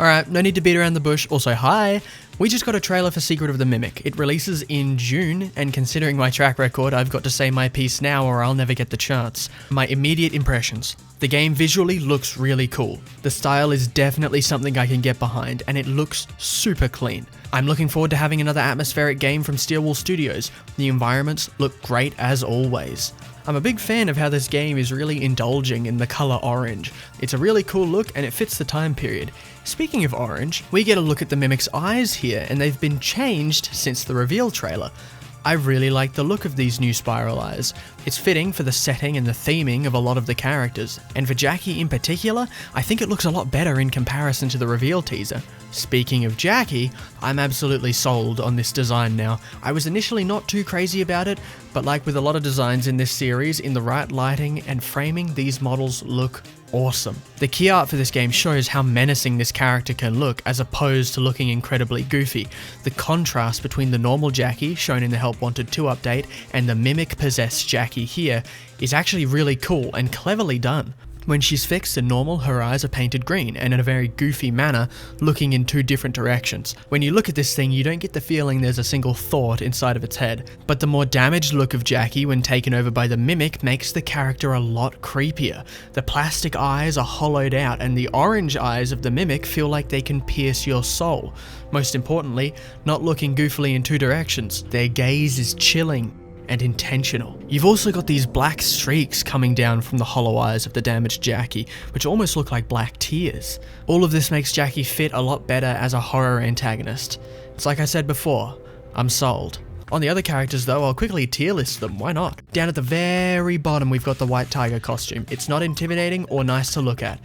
Alright, no need to beat around the bush. Also, hi! We just got a trailer for Secret of the Mimic. It releases in June, and considering my track record, I've got to say my piece now or I'll never get the chance. My immediate impressions. The game visually looks really cool. The style is definitely something I can get behind, and it looks super clean. I'm looking forward to having another atmospheric game from Steelwool Studios. The environments look great as always. I'm a big fan of how this game is really indulging in the colour orange. It's a really cool look and it fits the time period. Speaking of orange, we get a look at the Mimic's eyes here, and they've been changed since the reveal trailer. I really like the look of these new spiral eyes. It's fitting for the setting and the theming of a lot of the characters, and for Jackie in particular, I think it looks a lot better in comparison to the reveal teaser. Speaking of Jackie, I'm absolutely sold on this design now. I was initially not too crazy about it, but like with a lot of designs in this series, in the right lighting and framing, these models look awesome. The key art for this game shows how menacing this character can look as opposed to looking incredibly goofy. The contrast between the normal Jackie, shown in the Help Wanted 2 update, and the Mimic-possessed Jackie here is actually really cool and cleverly done. When she's fixed and normal, her eyes are painted green and in a very goofy manner, looking in two different directions. When you look at this thing, you don't get the feeling there's a single thought inside of its head. But the more damaged look of Jackie when taken over by the Mimic makes the character a lot creepier. The plastic eyes are hollowed out and the orange eyes of the Mimic feel like they can pierce your soul. Most importantly, not looking goofily in two directions. Their gaze is chilling and intentional. You've also got these black streaks coming down from the hollow eyes of the damaged Jackie, which almost look like black tears. All of this makes Jackie fit a lot better as a horror antagonist. It's like I said before, I'm sold. On the other characters though, I'll quickly tier list them, why not? Down at the very bottom we've got the white tiger costume. It's not intimidating or nice to look at.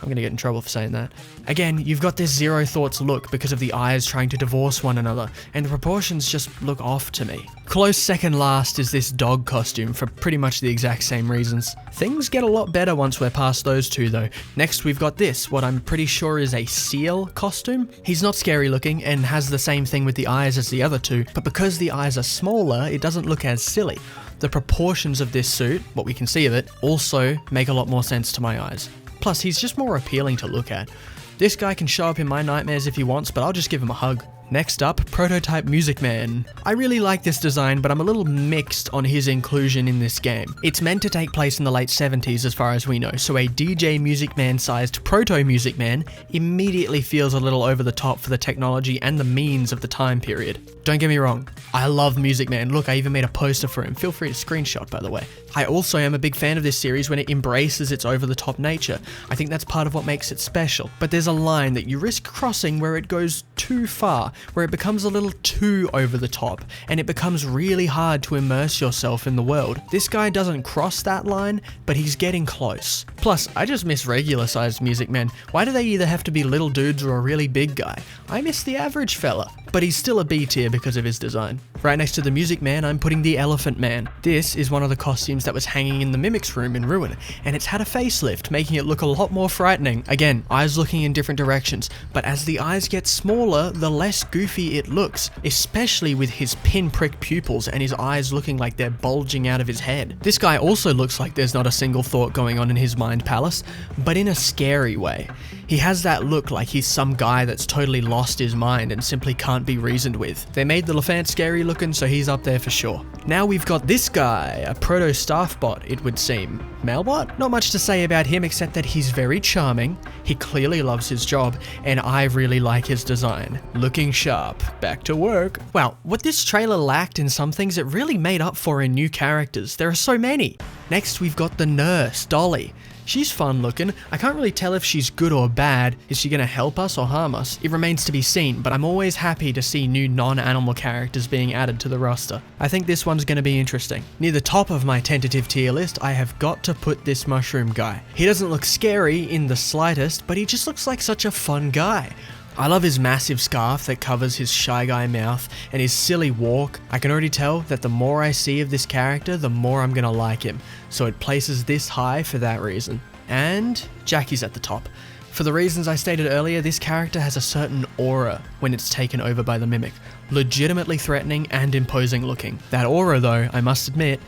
I'm gonna get in trouble for saying that. Again, you've got this zero thoughts look because of the eyes trying to divorce one another, and the proportions just look off to me. Close second last is this dog costume for pretty much the exact same reasons. Things get a lot better once we're past those two though. Next we've got this, what I'm pretty sure is a seal costume. He's not scary looking and has the same thing with the eyes as the other two, but because the eyes are smaller, it doesn't look as silly. The proportions of this suit, what we can see of it, also make a lot more sense to my eyes. Plus, he's just more appealing to look at. This guy can show up in my nightmares if he wants, but I'll just give him a hug. Next up, Prototype Music Man. I really like this design, but I'm a little mixed on his inclusion in this game. It's meant to take place in the late 70s as far as we know, so a DJ Music Man sized Proto Music Man immediately feels a little over the top for the technology and the means of the time period. Don't get me wrong, I love Music Man. Look, I even made a poster for him. Feel free to screenshot, by the way. I also am a big fan of this series when it embraces its over-the-top nature. I think that's part of what makes it special. But there's a line that you risk crossing where it goes too far, where it becomes a little too over the top, and it becomes really hard to immerse yourself in the world. This guy doesn't cross that line, but he's getting close. Plus, I just miss regular sized Music Men. Why do they either have to be little dudes or a really big guy? I miss the average fella. But he's still a B tier because of his design. Right next to the Music Man, I'm putting the Elephant Man. This is one of the costumes that was hanging in the Mimic's room in Ruin, and it's had a facelift, making it look a lot more frightening. Again, eyes looking in different directions, but as the eyes get smaller, the less goofy it looks, especially with his pinprick pupils and his eyes looking like they're bulging out of his head. This guy also looks like there's not a single thought going on in his mind palace, but in a scary way. He has that look like he's some guy that's totally lost his mind and simply can't be reasoned with. They made the Lefant scary looking, so he's up there for sure. Now we've got this guy, a proto-staff bot, it would seem. Mailbot? Not much to say about him except that he's very charming, he clearly loves his job, and I really like his design. Looking sharp. Back to work. Wow, what this trailer lacked in some things, it really made up for in new characters. There are so many. Next we've got the nurse, Dolly. She's fun looking. I can't really tell if she's good or bad. Is she gonna help us or harm us? It remains to be seen, but I'm always happy to see new non-animal characters being added to the roster. I think this one's gonna be interesting. Near the top of my tentative tier list, I have got to put this mushroom guy. He doesn't look scary in the slightest, but he just looks like such a fun guy. I love his massive scarf that covers his shy guy mouth and his silly walk. I can already tell that the more I see of this character, the more I'm gonna like him. So it places this high for that reason. And Jackie's at the top. For the reasons I stated earlier, this character has a certain aura when it's taken over by the Mimic. Legitimately threatening and imposing looking. That aura though, I must admit,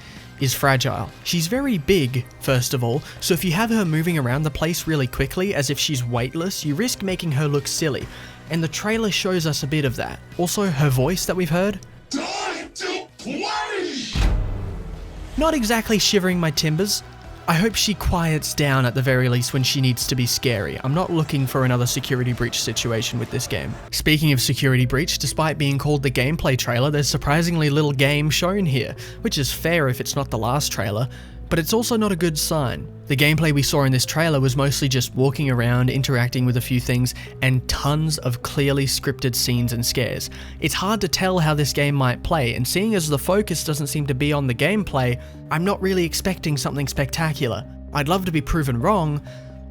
is fragile. She's very big, first of all, so if you have her moving around the place really quickly as if she's weightless, you risk making her look silly, and the trailer shows us a bit of that. Also, her voice that we've heard, "Time to play!" Not exactly shivering my timbers. I hope she quiets down at the very least when she needs to be scary. I'm not looking for another security breach situation with this game. Speaking of security breach, despite being called the gameplay trailer, there's surprisingly little game shown here, which is fair if it's not the last trailer, but it's also not a good sign. The gameplay we saw in this trailer was mostly just walking around, interacting with a few things, and tons of clearly scripted scenes and scares. It's hard to tell how this game might play, and seeing as the focus doesn't seem to be on the gameplay, I'm not really expecting something spectacular. I'd love to be proven wrong,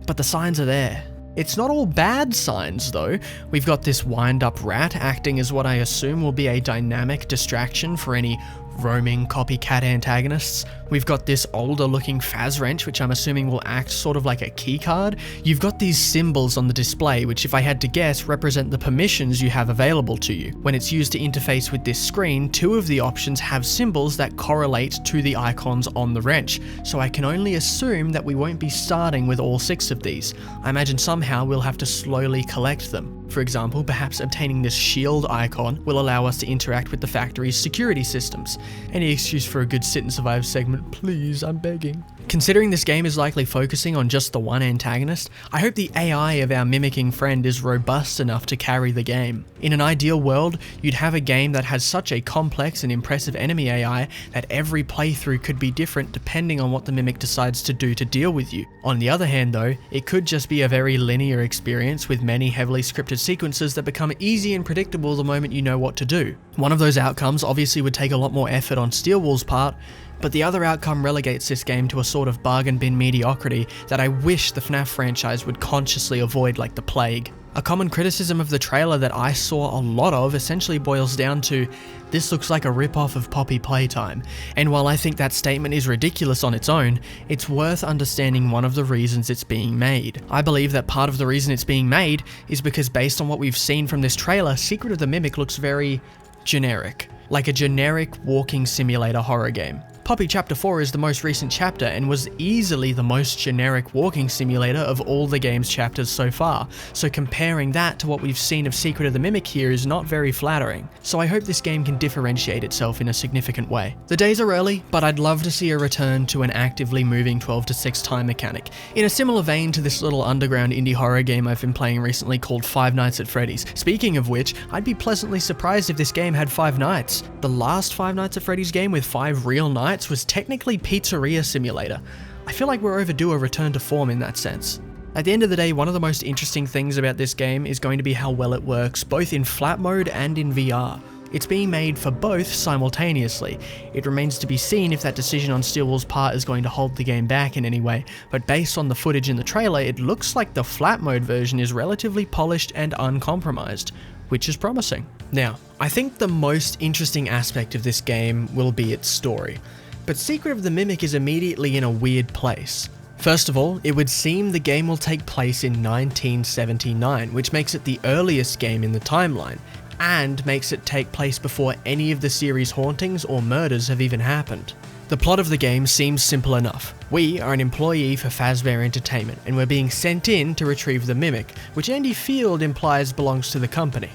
but the signs are there. It's not all bad signs though. We've got this wind-up rat acting as what I assume will be a dynamic distraction for any roaming copycat antagonists. We've got this older looking Faz wrench, which I'm assuming will act sort of like a keycard. You've got these symbols on the display, which if I had to guess, represent the permissions you have available to you. When it's used to interface with this screen, 2 of the options have symbols that correlate to the icons on the wrench, so I can only assume that we won't be starting with all 6 of these. I imagine somehow we'll have to slowly collect them. For example, perhaps obtaining this shield icon will allow us to interact with the factory's security systems. Any excuse for a good sit and survive segment, please, I'm begging. Considering this game is likely focusing on just the one antagonist, I hope the AI of our mimicking friend is robust enough to carry the game. In an ideal world, you'd have a game that has such a complex and impressive enemy AI that every playthrough could be different depending on what the mimic decides to do to deal with you. On the other hand though, it could just be a very linear experience with many heavily scripted sequences that become easy and predictable the moment you know what to do. One of those outcomes obviously would take a lot more effort on Steelwall's part, but the other outcome relegates this game to a sort of bargain bin mediocrity that I wish the FNaF franchise would consciously avoid like the plague. A common criticism of the trailer that I saw a lot of essentially boils down to, this looks like a rip-off of Poppy Playtime, and while I think that statement is ridiculous on its own, it's worth understanding one of the reasons it's being made. I believe that part of the reason it's being made is because based on what we've seen from this trailer, Secret of the Mimic looks very generic, like a generic walking simulator horror game. Poppy Chapter 4 is the most recent chapter and was easily the most generic walking simulator of all the game's chapters so far, so comparing that to what we've seen of Secret of the Mimic here is not very flattering, so I hope this game can differentiate itself in a significant way. The days are early, but I'd love to see a return to an actively moving 12:6 time mechanic, in a similar vein to this little underground indie horror game I've been playing recently called Five Nights at Freddy's. Speaking of which, I'd be pleasantly surprised if this game had 5 nights. The last Five Nights at Freddy's game with 5 real nights was technically Pizzeria Simulator. I feel like we're overdue a return to form in that sense. At the end of the day, one of the most interesting things about this game is going to be how well it works, both in flat mode and in VR. It's being made for both simultaneously. It remains to be seen if that decision on Steelwall's part is going to hold the game back in any way, but based on the footage in the trailer, it looks like the flat mode version is relatively polished and uncompromised, which is promising. Now, I think the most interesting aspect of this game will be its story. But Secret of the Mimic is immediately in a weird place. First of all, it would seem the game will take place in 1979, which makes it the earliest game in the timeline, and makes it take place before any of the series' hauntings or murders have even happened. The plot of the game seems simple enough. We are an employee for Fazbear Entertainment, and we're being sent in to retrieve the Mimic, which Andy Field implies belongs to the company.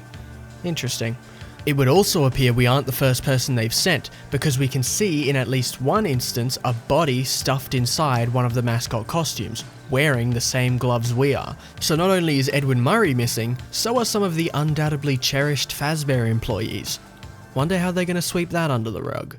Interesting. It would also appear we aren't the first person they've sent, because we can see in at least one instance a body stuffed inside one of the mascot costumes, wearing the same gloves we are. So not only is Edwin Murray missing, so are some of the undoubtedly cherished Fazbear employees. Wonder how they're going to sweep that under the rug.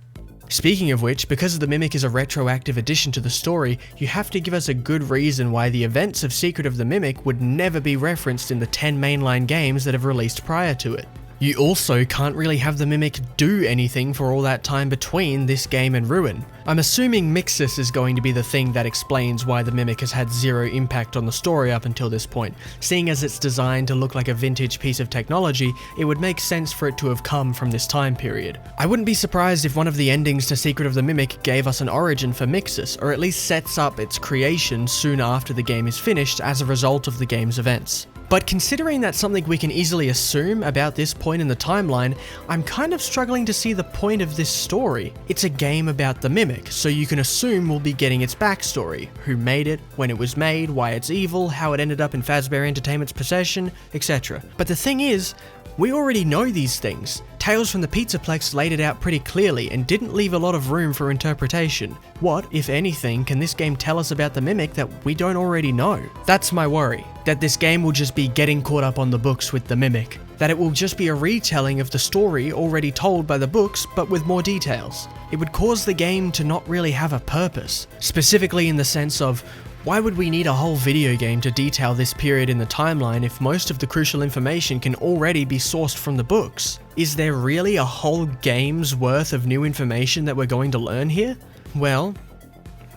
Speaking of which, because the Mimic is a retroactive addition to the story, you have to give us a good reason why the events of Secret of the Mimic would never be referenced in the 10 mainline games that have released prior to it. You also can't really have the Mimic do anything for all that time between this game and Ruin. I'm assuming Mixus is going to be the thing that explains why the Mimic has had zero impact on the story up until this point. Seeing as it's designed to look like a vintage piece of technology, it would make sense for it to have come from this time period. I wouldn't be surprised if one of the endings to Secret of the Mimic gave us an origin for Mixus, or at least sets up its creation soon after the game is finished as a result of the game's events. But considering that's something we can easily assume about this point in the timeline, I'm kind of struggling to see the point of this story. It's a game about the Mimic, so you can assume we'll be getting its backstory, who made it, when it was made, why it's evil, how it ended up in Fazbear Entertainment's possession, etc. But the thing is, we already know these things. Tales from the Pizzaplex laid it out pretty clearly and didn't leave a lot of room for interpretation. What, if anything, can this game tell us about the Mimic that we don't already know? That's my worry, that this game will just be getting caught up on the books with the Mimic. That it will just be a retelling of the story already told by the books, but with more details. It would cause the game to not really have a purpose, specifically in the sense of, why would we need a whole video game to detail this period in the timeline if most of the crucial information can already be sourced from the books? Is there really a whole game's worth of new information that we're going to learn here? Well,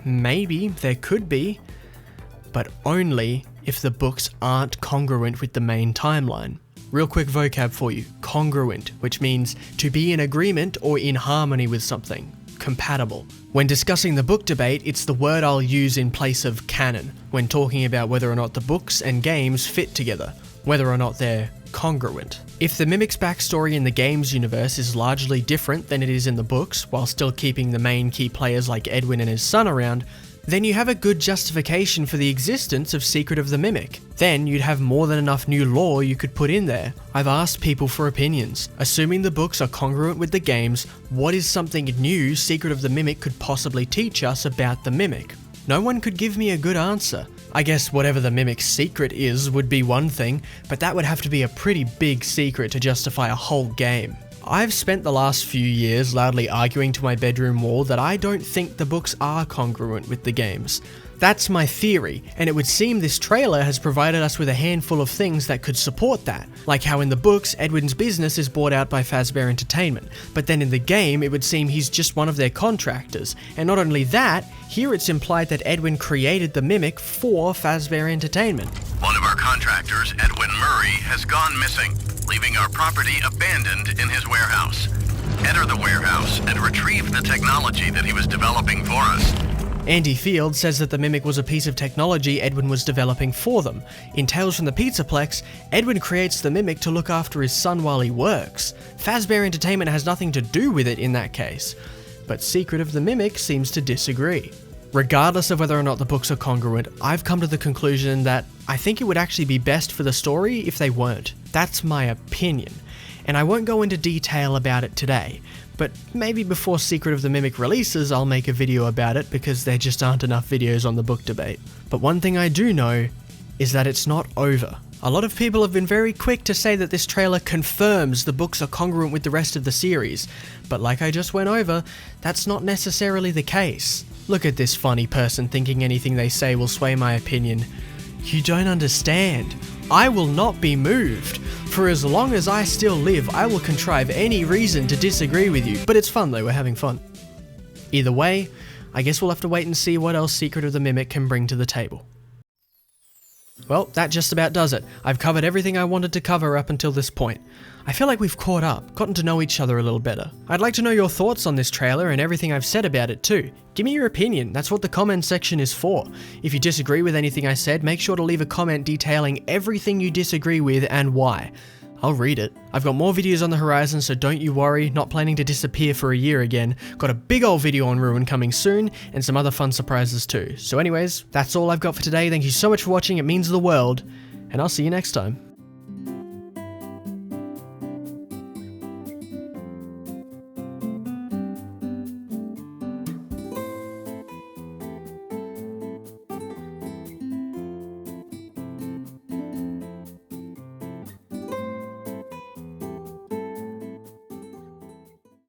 maybe there could be, but only if the books aren't congruent with the main timeline. Real quick vocab for you, congruent, which means to be in agreement or in harmony with something. Compatible. When discussing the book debate, it's the word I'll use in place of canon, when talking about whether or not the books and games fit together, whether or not they're congruent. If the Mimic's backstory in the games universe is largely different than it is in the books, while still keeping the main key players like Edwin and his son around, then you have a good justification for the existence of Secret of the Mimic. Then you'd have more than enough new lore you could put in there. I've asked people for opinions. Assuming the books are congruent with the games, what is something new Secret of the Mimic could possibly teach us about the Mimic? No one could give me a good answer. I guess whatever the Mimic's secret is would be one thing, but that would have to be a pretty big secret to justify a whole game. I've spent the last few years loudly arguing to my bedroom wall that I don't think the books are congruent with the games. That's my theory, and it would seem this trailer has provided us with a handful of things that could support that, like how in the books, Edwin's business is bought out by Fazbear Entertainment, but then in the game, it would seem he's just one of their contractors, and not only that, here it's implied that Edwin created the Mimic for Fazbear Entertainment. One of our contractors, Edwin Murray, has gone missing, leaving our property abandoned in his warehouse. Enter the warehouse and retrieve the technology that he was developing for us. Andy Field says that the Mimic was a piece of technology Edwin was developing for them. In Tales from the Pizzaplex, Edwin creates the Mimic to look after his son while he works. Fazbear Entertainment has nothing to do with it in that case. But Secret of the Mimic seems to disagree. Regardless of whether or not the books are congruent, I've come to the conclusion that I think it would actually be best for the story if they weren't. That's my opinion. And I won't go into detail about it today, but maybe before Secret of the Mimic releases I'll make a video about it because there just aren't enough videos on the book debate. But one thing I do know is that it's not over. A lot of people have been very quick to say that this trailer confirms the books are congruent with the rest of the series, but like I just went over, that's not necessarily the case. Look at this funny person thinking anything they say will sway my opinion. You don't understand. I will not be moved. For as long as I still live, I will contrive any reason to disagree with you. But it's fun though, we're having fun. Either way, I guess we'll have to wait and see what else Secret of the Mimic can bring to the table. Well, that just about does it. I've covered everything I wanted to cover up until this point. I feel like we've caught up, gotten to know each other a little better. I'd like to know your thoughts on this trailer and everything I've said about it too. Give me your opinion, that's what the comment section is for. If you disagree with anything I said, make sure to leave a comment detailing everything you disagree with and why. I'll read it. I've got more videos on the horizon, so don't you worry, not planning to disappear for a year again. Got a big old video on Ruin coming soon, and some other fun surprises too. So anyways, that's all I've got for today. Thank you so much for watching, it means the world, and I'll see you next time.